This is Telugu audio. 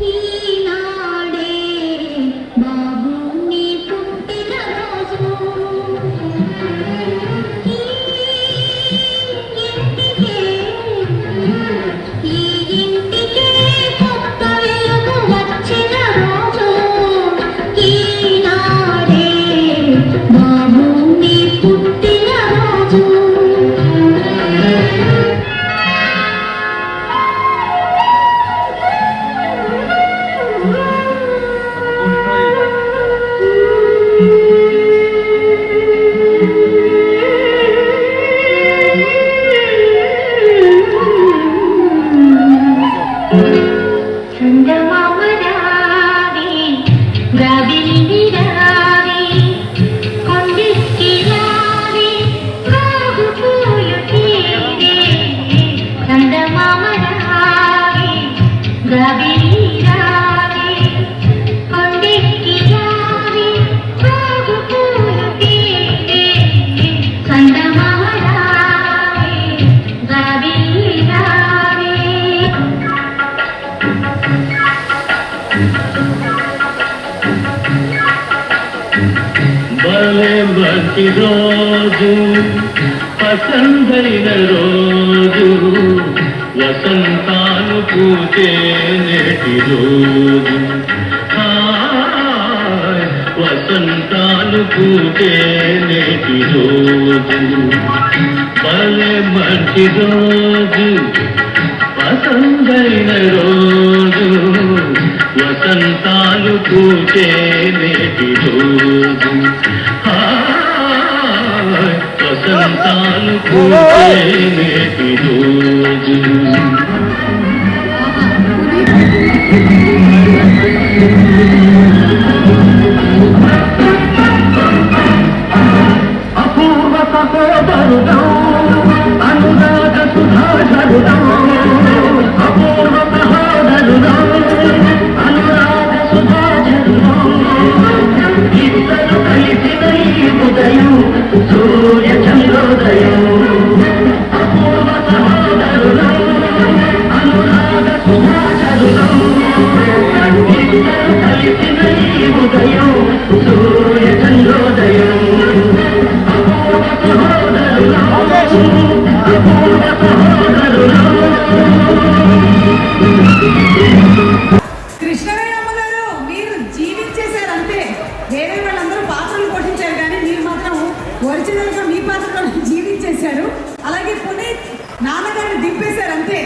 ఈనాడే బాబు నీ పుట్టిన రోజు ఈ ఇంటికే కొత్త వెలుగు వచ్చిన రోజు ఈనాడే బాబు నీ పుట్టిన రోజు భలే మంచి రోజు పసందైన రోజు వసంతాలు పూచే నేటి రోజు వసంతాలు పూచే నేటి రోజు భలే మంచి రోజు పసందైన రోజు వసంతాలు పూచే నేటి రోజు వసంతాలు పూచే నేటి రోజు అపూర్వ సహోదరుడం అనురాగ సుధాధరుడం అపూర్వ సహోదరుడం అనురాగ సుధాధరుడం ఇద్దరు కలిసిన ఈ ఉదయం సూర్య చంద్రోదయం అపూర్వ సహోదరుడం అనురాగ సుధాధరుడం ఇద్దరు కలిసిన ఈ ఉదయం సూర్య చంద్రోదయం కృష్ణవేణమ్మ గారు మీరు జీవించేశారు అంతే. వేరే వాళ్ళందరూ పాత్రలు పోషించారు కానీ మీరు మాత్రం ఒరిజినల్ గా మీ పాత్రలో జీవించేశారు. అలాగే పునీత్ నాన్నగారిని దింపేశారు అంతే.